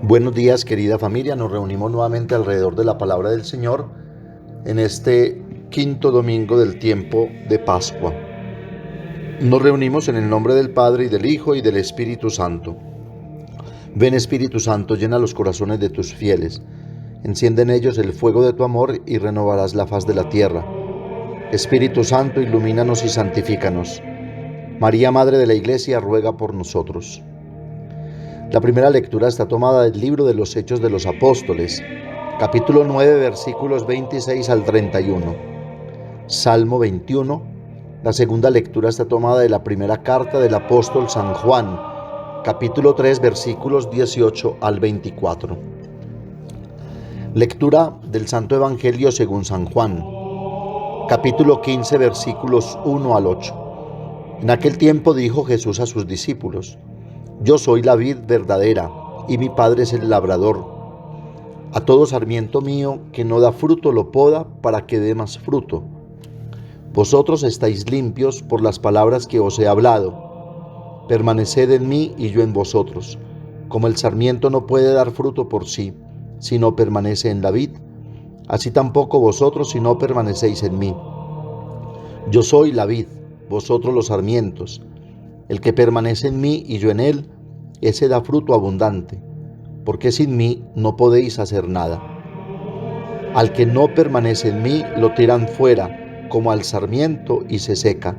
Buenos días, querida familia. Nos reunimos nuevamente alrededor de la palabra del Señor en este quinto domingo del tiempo de Pascua. Nos reunimos en el nombre del Padre y del Hijo y del Espíritu Santo. Ven, Espíritu Santo, llena los corazones de tus fieles. Enciende en ellos el fuego de tu amor y renovarás la faz de la tierra. Espíritu Santo, ilumínanos y santifícanos. María, Madre de la Iglesia, ruega por nosotros. La primera lectura está tomada del libro de los Hechos de los Apóstoles, capítulo 9, versículos 26 al 31. Salmo 21. La segunda lectura está tomada de la primera carta del apóstol San Juan, capítulo 3, versículos 18 al 24. Lectura del Santo Evangelio según San Juan, capítulo 15, versículos 1 al 8. En aquel tiempo dijo Jesús a sus discípulos: Yo soy la vid verdadera, y mi Padre es el labrador. A todo sarmiento mío que no da fruto lo poda para que dé más fruto. Vosotros estáis limpios por las palabras que os he hablado. Permaneced en mí y yo en vosotros. Como el sarmiento no puede dar fruto por sí, si no permanece en la vid, así tampoco vosotros si no permanecéis en mí. Yo soy la vid, vosotros los sarmientos. El que permanece en mí y yo en él, ese da fruto abundante, porque sin mí no podéis hacer nada. Al que no permanece en mí, lo tiran fuera, como al sarmiento, y se seca.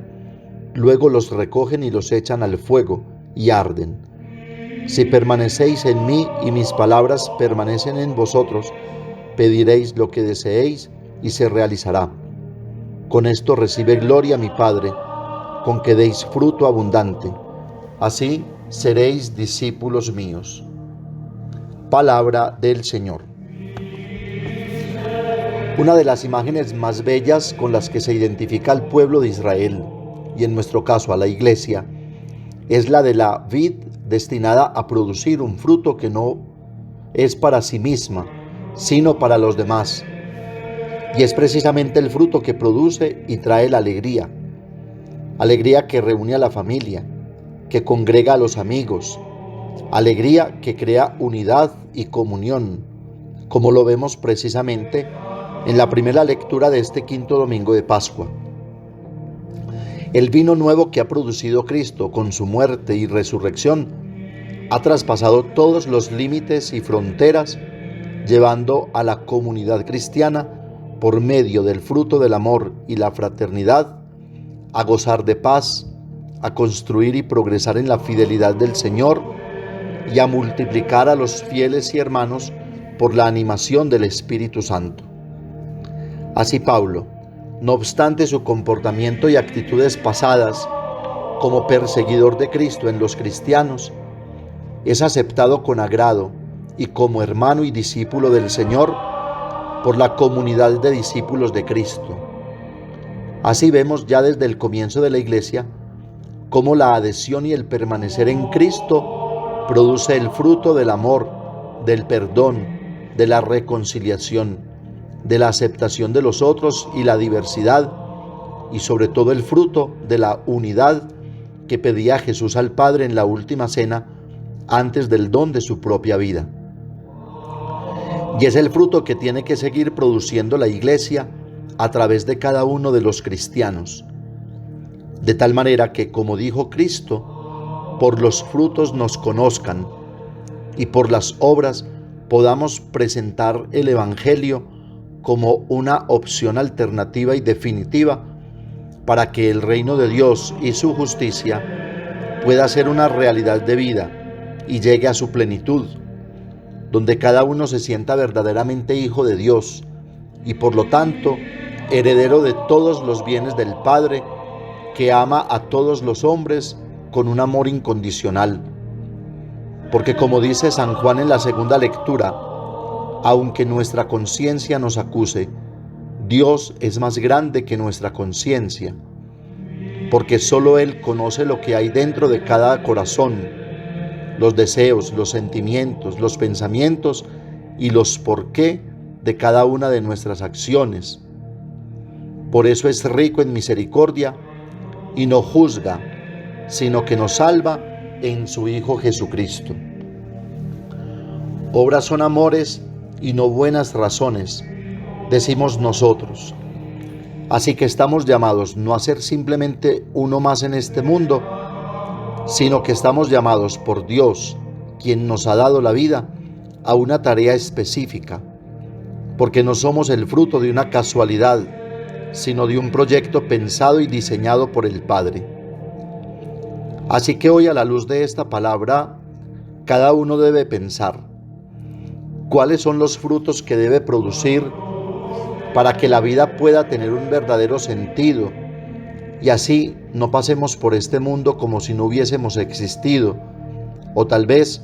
Luego los recogen y los echan al fuego, y arden. Si permanecéis en mí y mis palabras permanecen en vosotros, pediréis lo que deseéis y se realizará. Con esto recibe gloria mi Padre, con que deis fruto abundante. Así seréis discípulos míos. Palabra del Señor. Una de las imágenes más bellas con las que se identifica al pueblo de Israel, y en nuestro caso a la Iglesia, es la de la vid destinada a producir un fruto que no es para sí misma, sino para los demás. Y es precisamente el fruto que produce y trae la alegría. Alegría que reúne a la familia, que congrega a los amigos, alegría que crea unidad y comunión, como lo vemos precisamente en la primera lectura de este quinto domingo de Pascua. El vino nuevo que ha producido Cristo con su muerte y resurrección ha traspasado todos los límites y fronteras, llevando a la comunidad cristiana, por medio del fruto del amor y la fraternidad, a gozar de paz, a construir y progresar en la fidelidad del Señor y a multiplicar a los fieles y hermanos por la animación del Espíritu Santo. Así Pablo, no obstante su comportamiento y actitudes pasadas como perseguidor de Cristo en los cristianos, es aceptado con agrado y como hermano y discípulo del Señor por la comunidad de discípulos de Cristo. Así vemos ya desde el comienzo de la Iglesia cómo la adhesión y el permanecer en Cristo produce el fruto del amor, del perdón, de la reconciliación, de la aceptación de los otros y la diversidad, y sobre todo el fruto de la unidad que pedía Jesús al Padre en la última cena antes del don de su propia vida. Y es el fruto que tiene que seguir produciendo la Iglesia a través de cada uno de los cristianos, de tal manera que, como dijo Cristo, por los frutos nos conozcan y por las obras podamos presentar el Evangelio como una opción alternativa y definitiva para que el reino de Dios y su justicia pueda ser una realidad de vida y llegue a su plenitud, donde cada uno se sienta verdaderamente hijo de Dios y por lo tanto heredero de todos los bienes del Padre, que ama a todos los hombres con un amor incondicional. Porque como dice San Juan en la segunda lectura, aunque nuestra conciencia nos acuse, Dios es más grande que nuestra conciencia, porque solo Él conoce lo que hay dentro de cada corazón, los deseos, los sentimientos, los pensamientos y los por qué de cada una de nuestras acciones. Por eso es rico en misericordia y no juzga, sino que nos salva en su Hijo Jesucristo. Obras son amores y no buenas razones, decimos nosotros. Así que estamos llamados no a ser simplemente uno más en este mundo, sino que estamos llamados por Dios, quien nos ha dado la vida, a una tarea específica, porque no somos el fruto de una casualidad, sino de un proyecto pensado y diseñado por el Padre. Así que hoy, a la luz de esta palabra, cada uno debe pensar cuáles son los frutos que debe producir para que la vida pueda tener un verdadero sentido y así no pasemos por este mundo como si no hubiésemos existido, o tal vez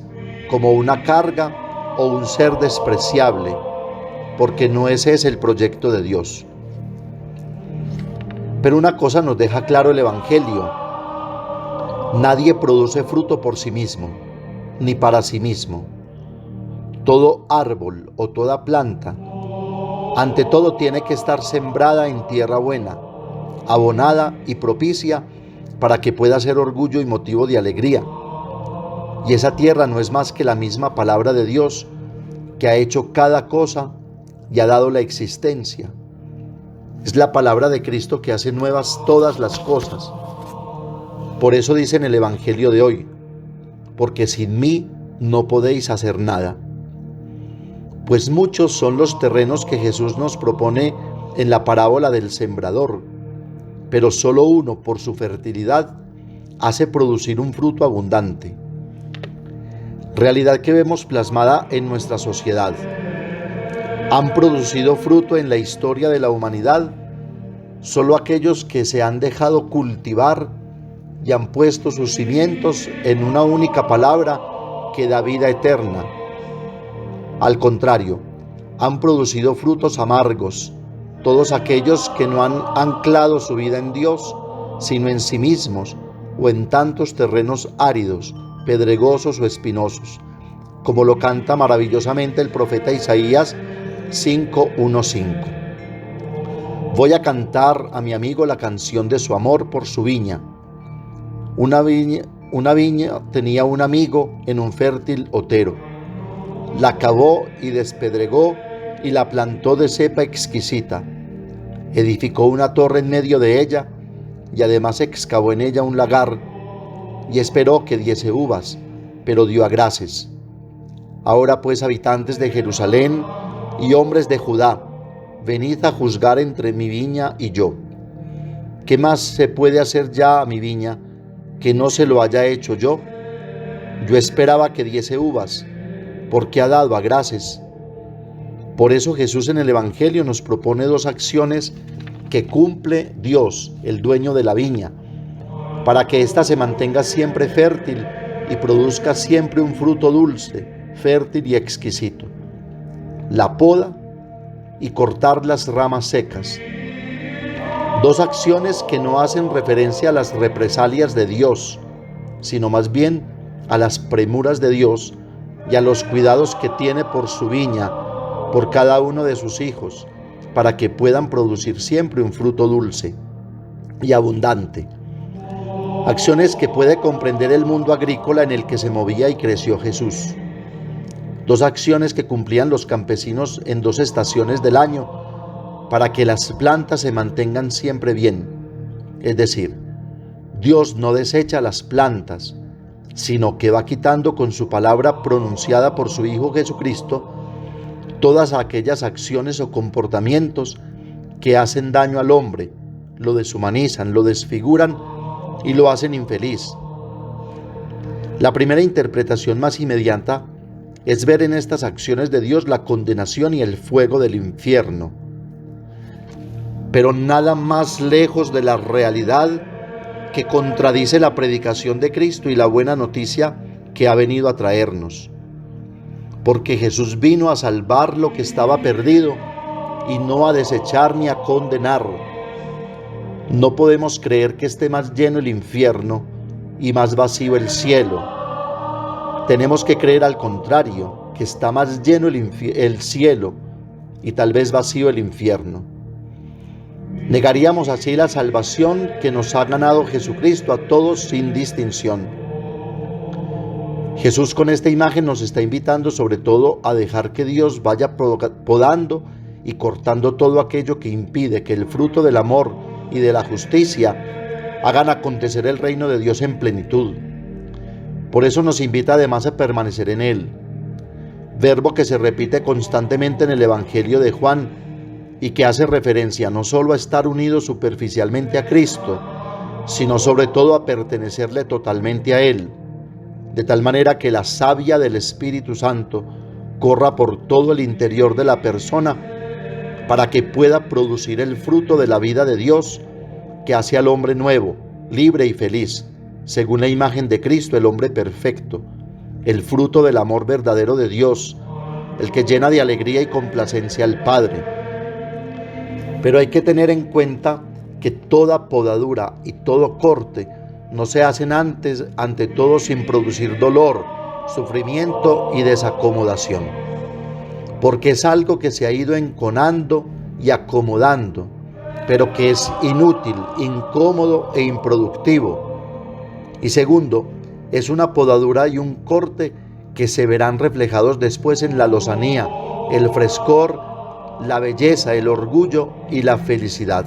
como una carga o un ser despreciable, porque no ese es el proyecto de Dios. Pero una cosa nos deja claro el Evangelio: nadie produce fruto por sí mismo, ni para sí mismo. Todo árbol o toda planta, ante todo, tiene que estar sembrada en tierra buena, abonada y propicia para que pueda ser orgullo y motivo de alegría. Y esa tierra no es más que la misma palabra de Dios, que ha hecho cada cosa y ha dado la existencia. Es la palabra de Cristo que hace nuevas todas las cosas. Por eso dice en el Evangelio de hoy: porque sin mí no podéis hacer nada. Pues muchos son los terrenos que Jesús nos propone en la parábola del sembrador, pero solo uno, por su fertilidad, hace producir un fruto abundante. Realidad que vemos plasmada en nuestra sociedad. Han producido fruto en la historia de la humanidad solo aquellos que se han dejado cultivar y han puesto sus cimientos en una única palabra que da vida eterna. Al contrario, han producido frutos amargos todos aquellos que no han anclado su vida en Dios, sino en sí mismos o en tantos terrenos áridos, pedregosos o espinosos, como lo canta maravillosamente el profeta Isaías 5:1-5. Voy a cantar a mi amigo la canción de su amor por su viña. Una viña tenía un amigo en un fértil otero. La cavó y despedregó y la plantó de cepa exquisita. Edificó una torre en medio de ella y además excavó en ella un lagar y esperó que diese uvas, pero dio agraces. Ahora pues, habitantes de Jerusalén y hombres de Judá, venid a juzgar entre mi viña y yo. ¿Qué más se puede hacer ya a mi viña que no se lo haya hecho yo? Yo esperaba que diese uvas, porque ha dado agraces. Por eso Jesús en el Evangelio nos propone dos acciones que cumple Dios, el dueño de la viña, para que ésta se mantenga siempre fértil y produzca siempre un fruto dulce, fértil y exquisito: la poda y cortar las ramas secas. Dos acciones que no hacen referencia a las represalias de Dios, sino más bien a las premuras de Dios y a los cuidados que tiene por su viña, por cada uno de sus hijos, para que puedan producir siempre un fruto dulce y abundante. Acciones que puede comprender el mundo agrícola en el que se movía y creció Jesús. Dos acciones que cumplían los campesinos en dos estaciones del año, para que las plantas se mantengan siempre bien. Es decir, Dios no desecha las plantas, sino que va quitando con su palabra pronunciada por su Hijo Jesucristo todas aquellas acciones o comportamientos que hacen daño al hombre, lo deshumanizan, lo desfiguran y lo hacen infeliz. La primera interpretación más inmediata es ver en estas acciones de Dios la condenación y el fuego del infierno. Pero nada más lejos de la realidad que contradice la predicación de Cristo y la buena noticia que ha venido a traernos. Porque Jesús vino a salvar lo que estaba perdido y no a desechar ni a condenar. No podemos creer que esté más lleno el infierno y más vacío el cielo. Tenemos que creer al contrario, que está más lleno el cielo y tal vez vacío el infierno. Negaríamos así la salvación que nos ha ganado Jesucristo a todos sin distinción. Jesús con esta imagen nos está invitando sobre todo a dejar que Dios vaya podando y cortando todo aquello que impide que el fruto del amor y de la justicia hagan acontecer el reino de Dios en plenitud. Por eso nos invita además a permanecer en Él, verbo que se repite constantemente en el Evangelio de Juan y que hace referencia no solo a estar unidos superficialmente a Cristo, sino sobre todo a pertenecerle totalmente a Él, de tal manera que la savia del Espíritu Santo corra por todo el interior de la persona para que pueda producir el fruto de la vida de Dios que hace al hombre nuevo, libre y feliz, según la imagen de Cristo, el hombre perfecto, el fruto del amor verdadero de Dios, el que llena de alegría y complacencia al Padre. Pero hay que tener en cuenta que toda podadura y todo corte no se hacen ante todo sin producir dolor, sufrimiento y desacomodación, porque es algo que se ha ido enconando y acomodando, pero que es inútil, incómodo e improductivo. Y segundo, es una podadura y un corte que se verán reflejados después en la lozanía, el frescor, la belleza, el orgullo y la felicidad,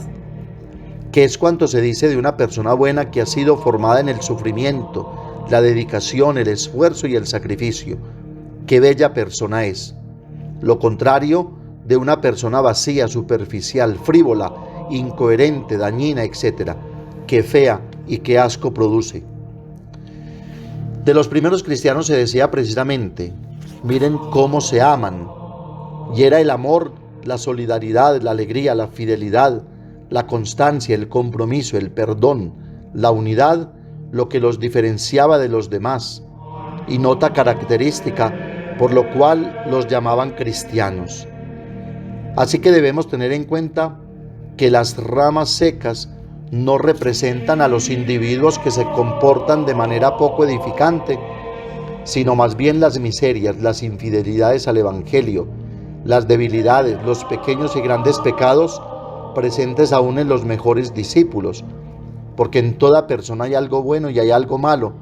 que es cuanto se dice de una persona buena que ha sido formada en el sufrimiento, la dedicación, el esfuerzo y el sacrificio. Qué bella persona es. Lo contrario de una persona vacía, superficial, frívola, incoherente, dañina, etc. Qué fea y qué asco produce. De los primeros cristianos se decía precisamente, miren cómo se aman. Y era el amor, la solidaridad, la alegría, la fidelidad, la constancia, el compromiso, el perdón, la unidad, lo que los diferenciaba de los demás, y nota característica por lo cual los llamaban cristianos. Así que debemos tener en cuenta que las ramas secas no representan a los individuos que se comportan de manera poco edificante, sino más bien las miserias, las infidelidades al Evangelio, las debilidades, los pequeños y grandes pecados presentes aún en los mejores discípulos, porque en toda persona hay algo bueno y hay algo malo,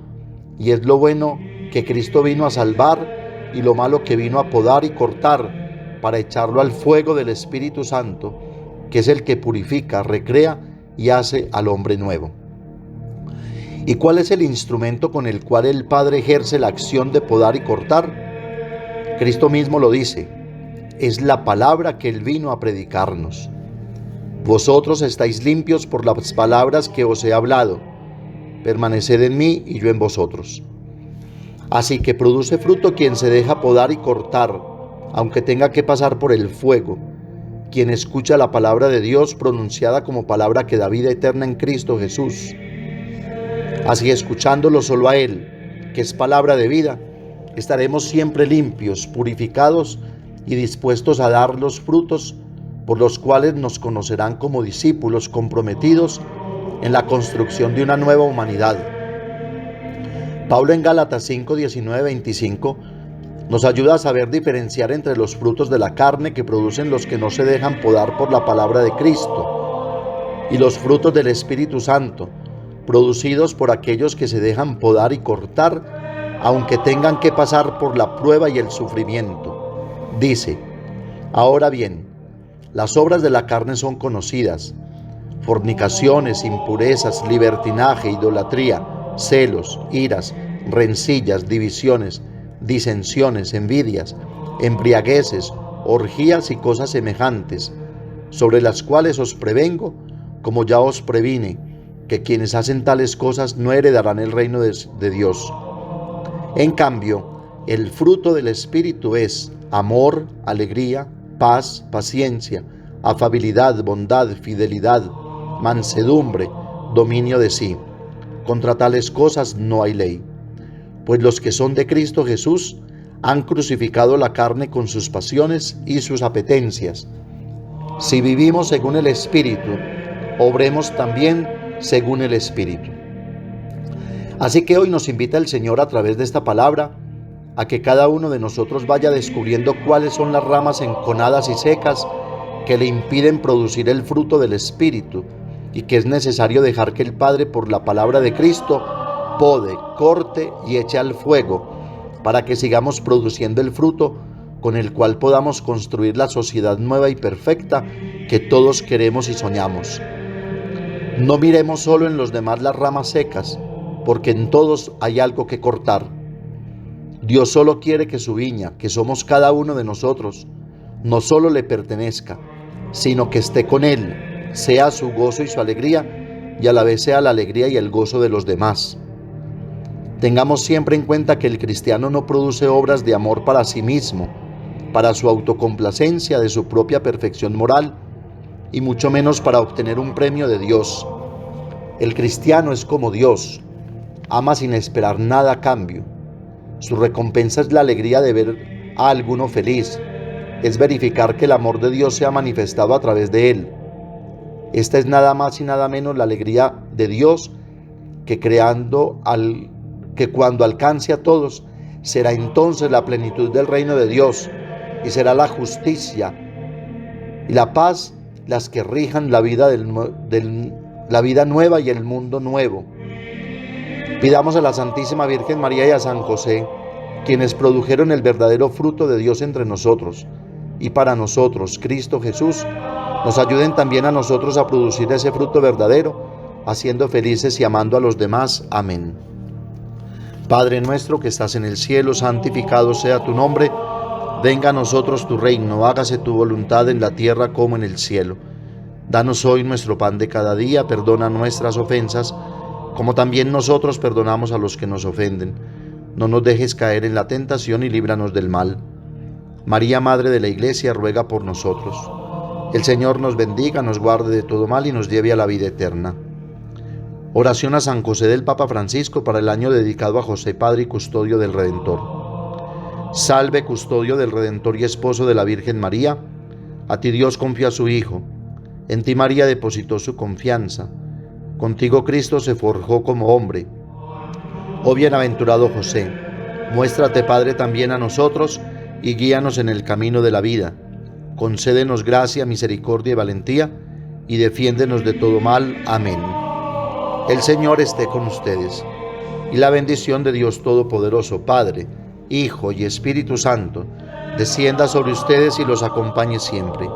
y es lo bueno que Cristo vino a salvar y lo malo que vino a podar y cortar para echarlo al fuego del Espíritu Santo, que es el que purifica, recrea y hace al hombre nuevo. ¿Y cuál es el instrumento con el cual el Padre ejerce la acción de podar y cortar? Cristo mismo lo dice, es la palabra que Él vino a predicarnos. Vosotros estáis limpios por las palabras que os he hablado. Permaneced en mí y yo en vosotros. Así que produce fruto quien se deja podar y cortar, aunque tenga que pasar por el fuego, quien escucha la palabra de Dios pronunciada como palabra que da vida eterna en Cristo Jesús. Así, escuchándolo solo a Él, que es palabra de vida, estaremos siempre limpios, purificados y dispuestos a dar los frutos por los cuales nos conocerán como discípulos comprometidos en la construcción de una nueva humanidad. Pablo en Gálatas 5, 19, 25 nos ayuda a saber diferenciar entre los frutos de la carne que producen los que no se dejan podar por la palabra de Cristo y los frutos del Espíritu Santo, producidos por aquellos que se dejan podar y cortar, aunque tengan que pasar por la prueba y el sufrimiento. Dice, ahora bien, las obras de la carne son conocidas: fornicaciones, impurezas, libertinaje, idolatría, celos, iras, rencillas, divisiones, disensiones, envidias, embriagueces, orgías y cosas semejantes, sobre las cuales os prevengo, como ya os previne, que quienes hacen tales cosas no heredarán el reino de Dios. En cambio, el fruto del Espíritu es amor, alegría, paz, paciencia, afabilidad, bondad, fidelidad, mansedumbre, dominio de sí. Contra tales cosas no hay ley. Pues los que son de Cristo Jesús han crucificado la carne con sus pasiones y sus apetencias. Si vivimos según el Espíritu, obremos también según el Espíritu. Así que hoy nos invita el Señor a través de esta palabra a que cada uno de nosotros vaya descubriendo cuáles son las ramas enconadas y secas que le impiden producir el fruto del Espíritu, y que es necesario dejar que el Padre, por la palabra de Cristo, pode, corte y eche al fuego, para que sigamos produciendo el fruto con el cual podamos construir la sociedad nueva y perfecta que todos queremos y soñamos. No miremos solo en los demás las ramas secas, porque en todos hay algo que cortar. Dios solo quiere que su viña, que somos cada uno de nosotros, no solo le pertenezca, sino que esté con Él, sea su gozo y su alegría, y a la vez sea la alegría y el gozo de los demás. Tengamos siempre en cuenta que el cristiano no produce obras de amor para sí mismo, para su autocomplacencia de su propia perfección moral, y mucho menos para obtener un premio de Dios. El cristiano es como Dios, ama sin esperar nada a cambio. Su recompensa es la alegría de ver a alguno feliz, es verificar que el amor de Dios se ha manifestado a través de él. Esta es nada más y nada menos la alegría de Dios que cuando alcance a todos, será entonces la plenitud del reino de Dios, y será la justicia y la paz las que rijan la vida la vida nueva y el mundo nuevo. Pidamos a la Santísima Virgen María y a San José, quienes produjeron el verdadero fruto de Dios entre nosotros, y para nosotros, Cristo Jesús, nos ayuden también a nosotros a producir ese fruto verdadero, haciendo felices y amando a los demás. Amén. Padre nuestro que estás en el cielo, santificado sea tu nombre. Venga a nosotros tu reino, hágase tu voluntad en la tierra como en el cielo. Danos hoy nuestro pan de cada día, perdona nuestras ofensas, como también nosotros perdonamos a los que nos ofenden. No nos dejes caer en la tentación y líbranos del mal. María, Madre de la Iglesia, ruega por nosotros. El Señor nos bendiga, nos guarde de todo mal y nos lleve a la vida eterna. Oración a San José del Papa Francisco para el año dedicado a José, Padre y Custodio del Redentor. Salve, Custodio del Redentor y Esposo de la Virgen María. A ti Dios confió a su Hijo. En ti María depositó su confianza. Contigo Cristo se forjó como hombre. Oh bienaventurado José, muéstrate Padre también a nosotros y guíanos en el camino de la vida. Concédenos gracia, misericordia y valentía, y defiéndenos de todo mal. Amén. El Señor esté con ustedes, y la bendición de Dios Todopoderoso, Padre, Hijo y Espíritu Santo, descienda sobre ustedes y los acompañe siempre.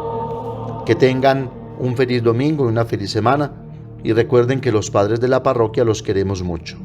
Que tengan un feliz domingo y una feliz semana, y recuerden que los padres de la parroquia los queremos mucho.